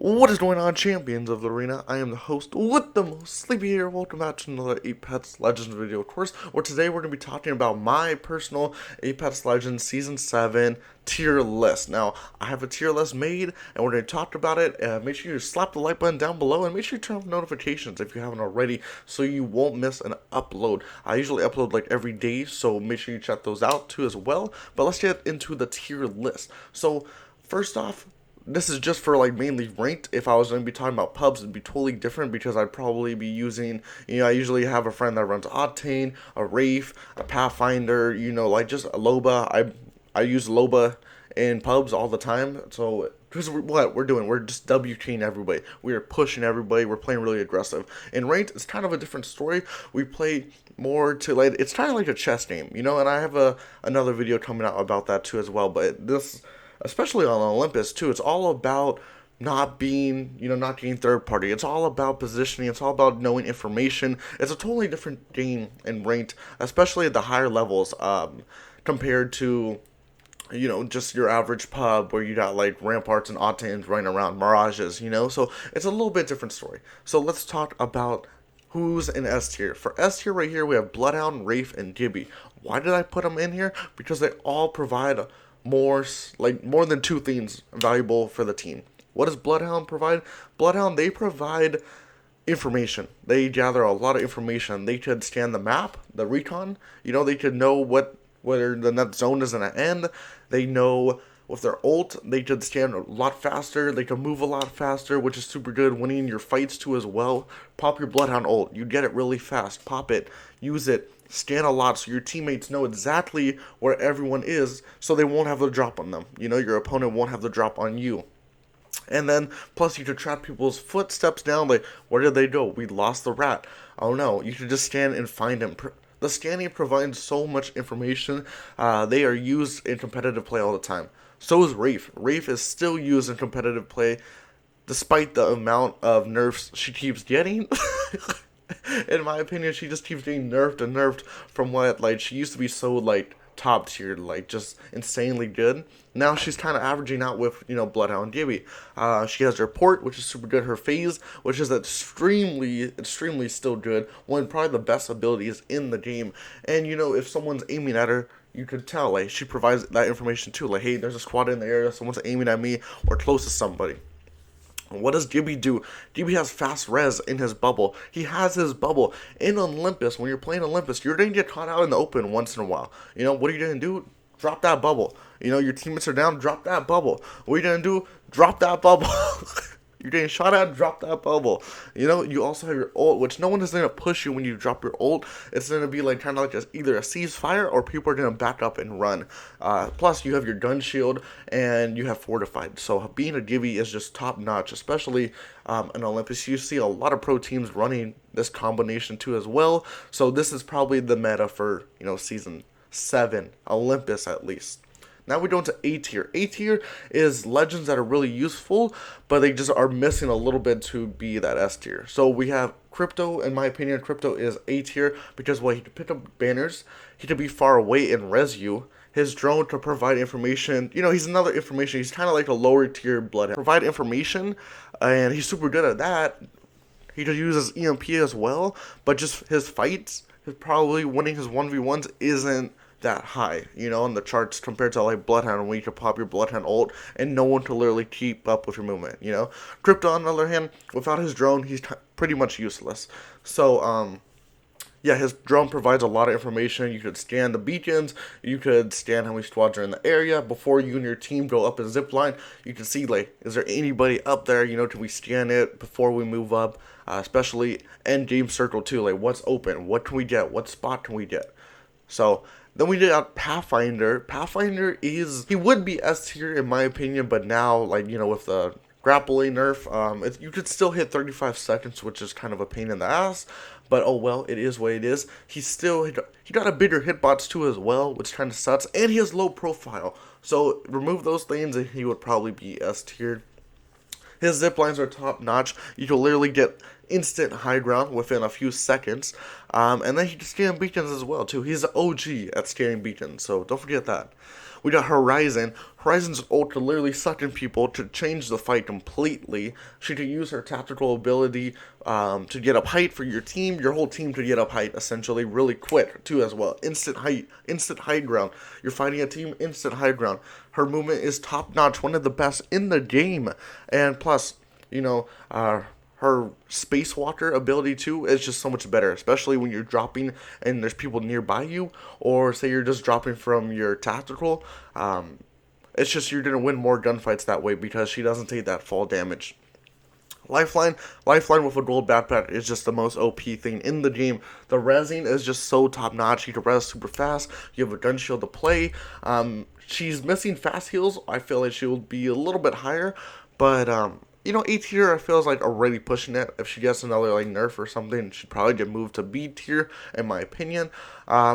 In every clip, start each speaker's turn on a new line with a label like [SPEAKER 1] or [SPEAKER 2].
[SPEAKER 1] What is going on, champions of the arena? I am the host with the most sleepy here. Welcome back to another Apex Legends video, of course, where today we're going to be talking about my personal Apex Legends Season 7 tier list. Now, I have a tier list made, and we're going to talk about it. Make sure you slap the like button down below, and make sure you turn on notifications if you haven't already, so you won't miss an upload. I usually upload like every day, so make sure you check those out too as well. But let's get into the tier list. So, first off, this is just for like mainly ranked. If I was going to be talking about pubs, it'd be totally different because I'd probably be using, I usually have a friend that runs Octane, a Wraith, a Pathfinder, like just a Loba. I use Loba in pubs all the time. So, because what we're doing, we're just WTing everybody. We are pushing everybody. We're playing really aggressive. In ranked, it's kind of a different story. We play more to like, it's kind of like a chess game, and I have another video coming out about that too as well. But this, especially on Olympus too, it's all about not being, not getting third party. It's all about positioning. It's all about knowing information. It's a totally different game in ranked, especially at the higher levels, compared to, just your average pub where you got like ramparts and octanes running around, mirages, so it's a little bit different story. So let's talk about who's in S tier. For S tier right here, we have Bloodhound, Wraith, and Gibby. Why did I put them in here? Because they all provide more than two things valuable for the team. What does Bloodhound provide? Bloodhound, they provide information. They gather a lot of information. They could scan the map, the recon. They could know whether the next zone is going to end. They know with their ult, they could scan a lot faster. They can move a lot faster, which is super good. Winning your fights too as well. Pop your Bloodhound ult. You get it really fast. Pop it. Use it. Scan a lot so your teammates know exactly where everyone is, so they won't have the drop on them. Your opponent won't have the drop on you. And then, plus you could track people's footsteps down, like, where did they go? We lost the rat. Oh no, you could just scan and find him. The scanning provides so much information. They are used in competitive play all the time. So is Wraith. Wraith is still used in competitive play, despite the amount of nerfs she keeps getting. In my opinion, she just keeps getting nerfed and nerfed from what, she used to be so, top tier, just insanely good. Now she's kind of averaging out with, Bloodhound and Gibby. She has her port, which is super good. Her phase, which is extremely still good. One of probably the best abilities in the game. And, if someone's aiming at her, you could tell, she provides that information too. Hey, there's a squad in the area, someone's aiming at me, or close to somebody. What does Gibby do? Gibby has fast res in his bubble. He has his bubble. In Olympus, when you're playing Olympus, you're going to get caught out in the open once in a while. What are you going to do? Drop that bubble. Your teammates are down, drop that bubble. What are you going to do? Drop that bubble. You're getting shot at, drop that bubble. You also have your ult, which no one is going to push you when you drop your ult. It's going to be kind of like either a ceasefire or people are going to back up and run. Plus, you have your gun shield and you have fortified. So being a Gibby is just top notch, especially in Olympus. You see a lot of pro teams running this combination too as well. So this is probably the meta for, Season 7, Olympus at least. Now we go into A tier. A tier is legends that are really useful, but they just are missing a little bit to be that S tier. So we have Crypto. In my opinion, Crypto is A tier because, he can pick up banners, he can be far away and res you. His drone to provide information. He's another information. He's kind of like a lower tier Bloodhound. Provide information, and he's super good at that. He could use his EMP as well, but just his fights, probably winning his 1v1s isn't that high, on the charts compared to Bloodhound, when you can pop your Bloodhound ult and no one can literally keep up with your movement. Crypto, on the other hand, without his drone, he's pretty much useless. So yeah, his drone provides a lot of information. You could scan the beacons, you could scan how many squads are in the area before you and your team go up a zip line. You can see, is there anybody up there? Can we scan it before we move up? Especially end game circle too, what's open, what can we get, what spot can we get? So then we did Pathfinder. Pathfinder he would be S tier in my opinion, but now, with the grappling nerf, you could still hit 35 seconds, which is kind of a pain in the ass, but oh well, it is what it is. He got a bigger hitbox too as well, which kind of sucks, and he has low profile. So remove those things and he would probably be S tier. His zip lines are top notch. You can literally get instant high ground within a few seconds. And then he can scan beacons as well too. He's an OG at scanning beacons, so don't forget that. We got Horizon. Horizon's ult to literally suck in people to change the fight completely. She could use her tactical ability to get up height for your team, your whole team to get up height essentially really quick too as well. Instant high ground. You're fighting a team, instant high ground. Her movement is top notch, one of the best in the game, and plus, her spacewalker ability too is just so much better, especially when you're dropping and there's people nearby you, or say you're just dropping from your tactical. It's just you're gonna win more gunfights that way because she doesn't take that fall damage. Lifeline with a gold backpack is just the most OP thing in the game. The rezzing is just so top notch. You can res super fast. You have a gun shield to play. She's missing fast heals. I feel like she will be a little bit higher, but A tier I feel is like already pushing it. If she gets another like nerf or something, she'd probably get moved to B tier in my opinion.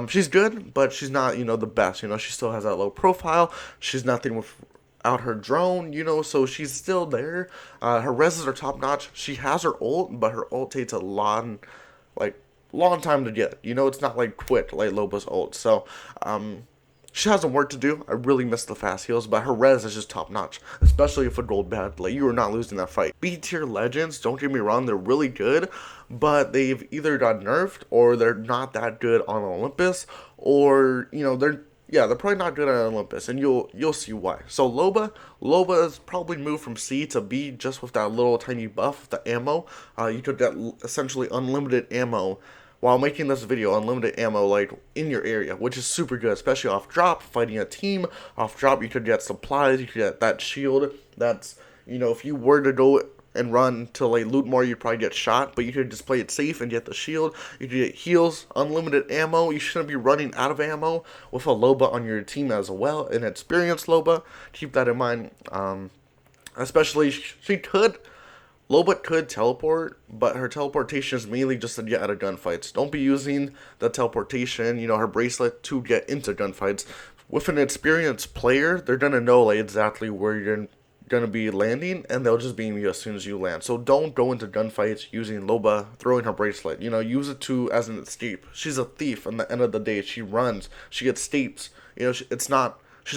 [SPEAKER 1] She's good, but she's not the best. She still has that low profile. She's nothing without her drone. So she's still there. Her reses are top notch. She has her ult, but her ult takes a long time to get. It's not like quick like Loba's ult. So she has some work to do. I really miss the fast heals, but her res is just top notch, especially if a gold bad. Like, you are not losing that fight. B tier legends, don't get me wrong, they're really good, but they've either got nerfed or they're not that good on Olympus, or they're probably not good at Olympus, and you'll see why. So Loba is probably moved from C to B just with that little tiny buff, the ammo. You could get essentially unlimited ammo while making this video, unlimited ammo like in your area, which is super good, especially off drop, fighting a team. Off drop, you could get supplies, you could get that shield. That's, if you were to go and run to like loot more, you'd probably get shot, but you could just play it safe and get the shield. You could get heals, unlimited ammo. You shouldn't be running out of ammo with a Loba on your team as well, an experienced Loba. Keep that in mind. Especially, Loba could teleport, but her teleportation is mainly just to get out of gunfights. Don't be using the teleportation, her bracelet, to get into gunfights. With an experienced player, they're going to know like exactly where you're going to be landing, and they'll just beam you as soon as you land. So don't go into gunfights using Loba throwing her bracelet. Use it as an escape. She's a thief at the end of the day. She runs. She gets stapes. She's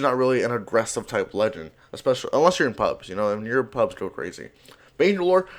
[SPEAKER 1] not really an aggressive type legend, especially unless you're in pubs. And your pubs go crazy. Bangalore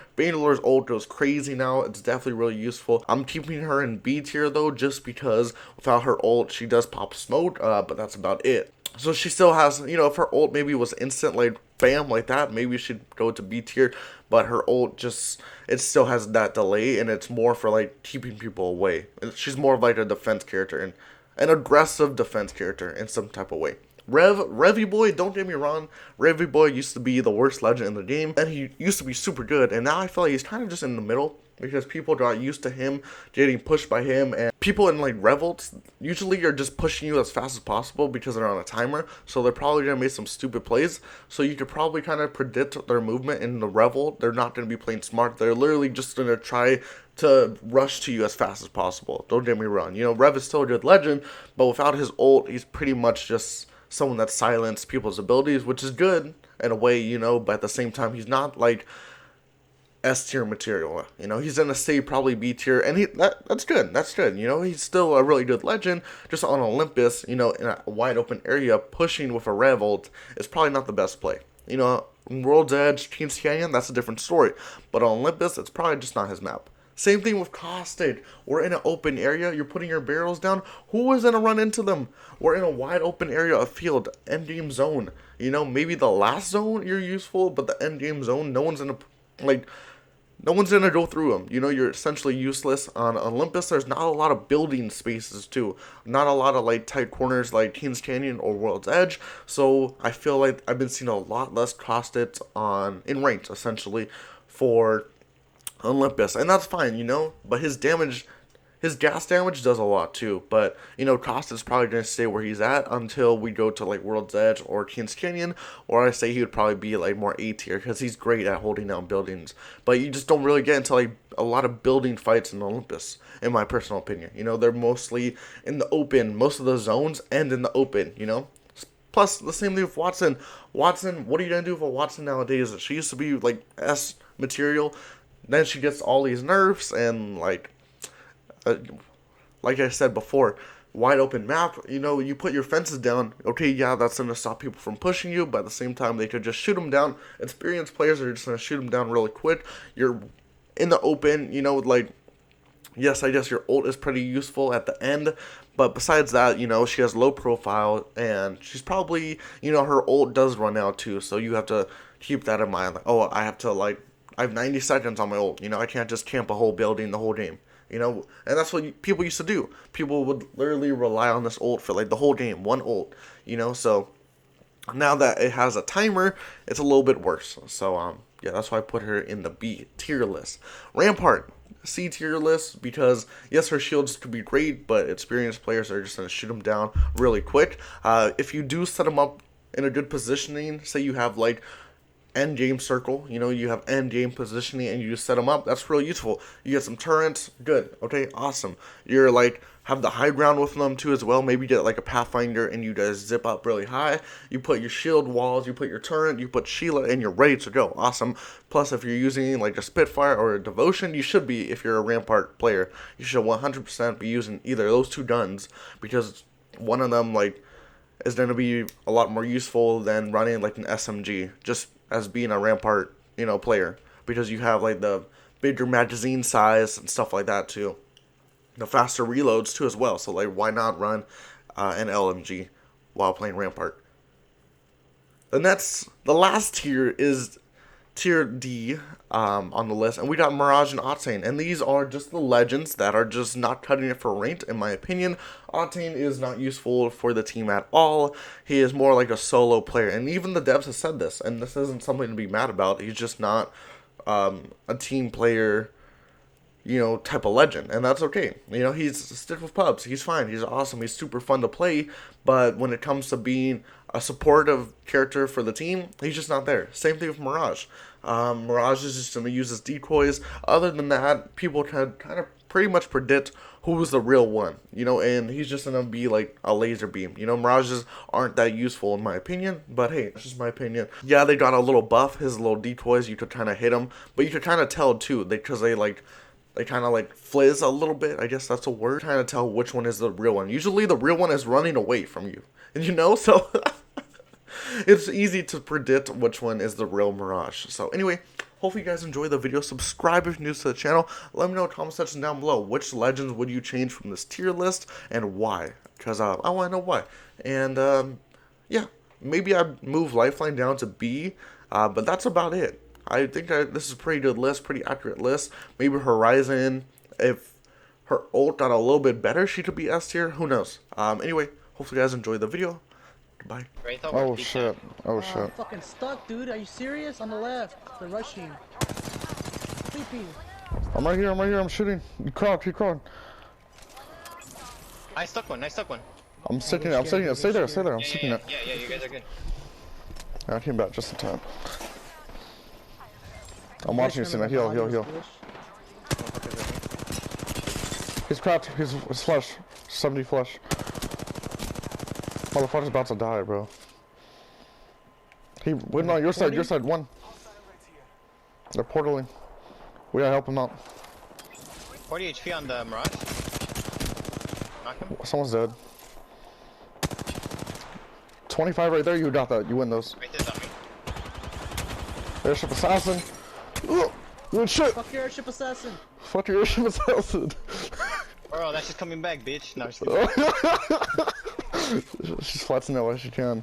[SPEAKER 1] ult goes crazy now. It's definitely really useful. I'm keeping her in B tier though, just because without her ult, she does pop smoke, but that's about it. So she still has, if her ult maybe was instant, like bam, like that, maybe she'd go to B tier. But her ult it still has that delay, and it's more for like keeping people away. She's more of like a defense character, and an aggressive defense character in some type of way. Revy Boy, don't get me wrong, Revy Boy used to be the worst legend in the game, and he used to be super good, and now I feel like he's kind of just in the middle, because people got used to him getting pushed by him, and people in like Revolts usually are just pushing you as fast as possible because they're on a timer, so they're probably going to make some stupid plays, so you could probably kind of predict their movement in the Revolt. They're not going to be playing smart, they're literally just going to try to rush to you as fast as possible. Don't get me wrong, Rev is still a good legend, but without his ult, he's pretty much just someone that silenced people's abilities, which is good in a way, but at the same time, he's not like S tier material. He's gonna stay probably B tier, and that's good. That's good. He's still a really good legend. Just on Olympus, in a wide open area, pushing with a Revolt is probably not the best play. World's Edge, King's Canyon, that's a different story. But on Olympus, it's probably just not his map. Same thing with Caustic. We're in an open area. You're putting your barrels down. Who is going to run into them? We're in a wide open area of field. End game zone. Maybe the last zone you're useful, but the end game zone, no one's going to go through them. You're essentially useless. On Olympus, there's not a lot of building spaces too. Not a lot of like tight corners like King's Canyon or World's Edge. So I feel like I've been seeing a lot less Caustic in ranks essentially for Olympus, and that's fine, but his gas damage does a lot too, but Costic's probably going to stay where he's at until we go to like World's Edge or King's Canyon, or I say he would probably be like more A tier because he's great at holding down buildings, but you just don't really get into like a lot of building fights in Olympus, in my personal opinion. They're mostly in the open. Most of the zones end in the open. Plus, the same thing with Wattson. What are you going to do with a Wattson nowadays? She used to be like S material. then she gets all these nerfs and like I said before, wide open map, you know, you put your fences down, okay, yeah, that's going to stop people from pushing you, but at the same time, they could just shoot them down. Experienced players are just going to shoot them down really quick. You're in the open, you know, like, yes, I guess your ult is pretty useful at the end, but besides that, you know, she has low profile, and she's probably, you know, her ult does run out too, so you have to keep that in mind. Like, oh, I have 90 seconds on my ult, you know, I can't just camp a whole building the whole game. You know, and that's what people used to do. People would literally rely on this ult for like the whole game, one ult. You know, so now that it has a timer, it's a little bit worse. So yeah, that's why I put her in the B tier list. Rampart, C tier list, because yes, her shields could be great, but experienced players are just gonna shoot them down really quick. If you do set them up in a good positioning, say you have like end game circle, you know, you have end game positioning and you just set them up, that's really useful. You get some turrets, good, okay, awesome. You're like, have the high ground with them too as well, maybe get like a Pathfinder and you just zip up really high, you put your shield walls, you put your turret, you put Sheila, and you're ready to go, awesome. Plus if you're using like a Spitfire or a Devotion, you should be, if you're a Rampart player, you should 100% be using either of those two guns, because one of them like is going to be a lot more useful than running like an SMG, just as being a Rampart, you know, player, because you have like the bigger magazine size and stuff like that too, the faster reloads too as well. So like, why not run an LMG while playing Rampart? And that's the last tier is tier D on the list, and we got Mirage and Octane, and these are just the legends that are just not cutting it for ranked, in my opinion. Octane is not useful for the team at all. He is more like a solo player, and even the devs have said this, and this isn't something to be mad about. He's just not a team player, you know, type of legend, and that's okay. You know, he's stick with pubs. He's fine. He's awesome. He's super fun to play, but when it comes to being a supportive character for the team, he's just not there. Same thing with Mirage. Mirage is just going to use his decoys. Other than that, people can kind of pretty much predict who's the real one, you know, and he's just going to be like a laser beam. You know, Mirages aren't that useful in my opinion, but hey, that's just my opinion. Yeah, they got a little buff, his little decoys, you could kind of hit him, but you could kind of tell too, because they kind of like fizz a little bit, I guess that's a word. Kind of tell which one is the real one. Usually the real one is running away from you, and you know, so it's easy to predict which one is the real Mirage. So anyway, hopefully you guys enjoy the video. Subscribe if you're new to the channel. Let me know in the comment section down below which legends would you change from this tier list and why, because I want to know why. And yeah, maybe I'd move Lifeline down to B, but that's about it. I think this is a pretty good list, pretty accurate list. Maybe Horizon, if her ult got a little bit better, she could be S tier. Who knows? Anyway, hopefully you guys enjoyed the video. Goodbye.
[SPEAKER 2] Oh shit. Oh shit.
[SPEAKER 3] I'm fucking stuck, dude. Are you serious? On the left. They're rushing. Sleepy.
[SPEAKER 2] I'm right here. I'm shooting. You crawled.
[SPEAKER 4] I stuck one.
[SPEAKER 2] I'm sticking it. Stay there. I'm sticking it.
[SPEAKER 4] Yeah, you guys are good.
[SPEAKER 2] I came back just in time. I'm watching you, Cena. Heal. He's cracked. He's flush. 70 flush. Motherfucker's about to die, bro. He went on your side, one. They're portaling. We gotta help him out.
[SPEAKER 4] 40 HP on the Mirage. Knock him.
[SPEAKER 2] Someone's dead. 25 right there, you got that. You win those.
[SPEAKER 4] Right there's on me.
[SPEAKER 2] Airship assassin. Ugh, good shit.
[SPEAKER 3] Fuck your airship assassin.
[SPEAKER 2] Fuck your airship assassin.
[SPEAKER 4] Bro, that's just coming back, bitch. No,
[SPEAKER 2] She's flexing that way she can.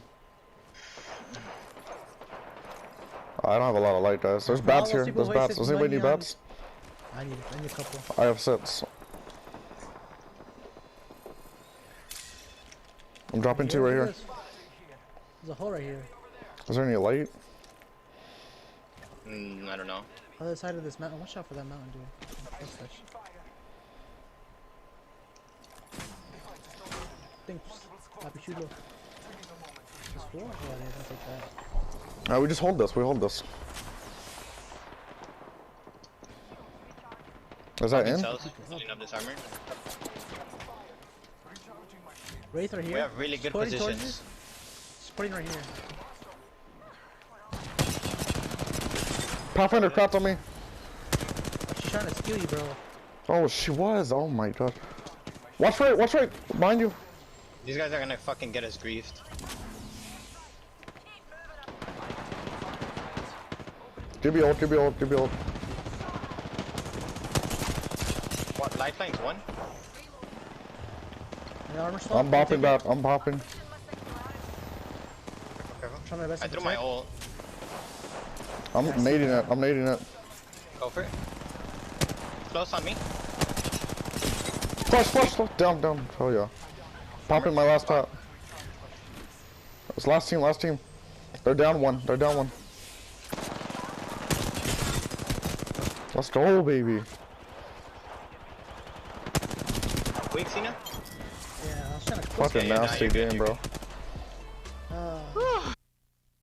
[SPEAKER 2] I don't have a lot of light, guys. There's bats here. There's bats. Does anybody need bats?
[SPEAKER 3] I need a couple.
[SPEAKER 2] I have 6. I'm dropping 2 right here.
[SPEAKER 3] There's a hole right here.
[SPEAKER 2] Is there any light?
[SPEAKER 4] I don't know.
[SPEAKER 3] Other side of this mountain. Watch out for that mountain, dude. What's that shit? Thanks. Happy shooter. This floor? Yeah, I'll take that.
[SPEAKER 2] We just hold this. We hold this. Is that in?
[SPEAKER 4] Putting up this armor.
[SPEAKER 3] Wraith right here.
[SPEAKER 4] We have really good positions.
[SPEAKER 3] Supporting right here.
[SPEAKER 2] Pathfinder crapped on me.
[SPEAKER 3] trying to steal you, bro.
[SPEAKER 2] Oh, she was. Oh my god. Watch right. Watch right. Behind you.
[SPEAKER 4] These guys are gonna fucking get us griefed.
[SPEAKER 2] Give me ult. Give me ult. Give me ult.
[SPEAKER 4] What? Lifeline's one?
[SPEAKER 3] An armor slot?
[SPEAKER 2] I'm bopping back. I'm bopping.
[SPEAKER 4] Careful.
[SPEAKER 3] Trying my best
[SPEAKER 4] I
[SPEAKER 3] to
[SPEAKER 4] threw my
[SPEAKER 3] protect.
[SPEAKER 4] ult.
[SPEAKER 2] I'm nading it. I'm nading it.
[SPEAKER 4] Go for it. Close on me.
[SPEAKER 2] Flush, flush, flush. Down, down. Oh yeah. Popping my last top. It's last team, last team. They're down one. They're down one. Let's go, baby.
[SPEAKER 4] Weak, Cena?
[SPEAKER 3] Yeah, I was trying to
[SPEAKER 2] Fucking
[SPEAKER 4] yeah, nah,
[SPEAKER 2] nasty
[SPEAKER 4] you're good,
[SPEAKER 2] game,
[SPEAKER 4] you're
[SPEAKER 2] bro.
[SPEAKER 4] good.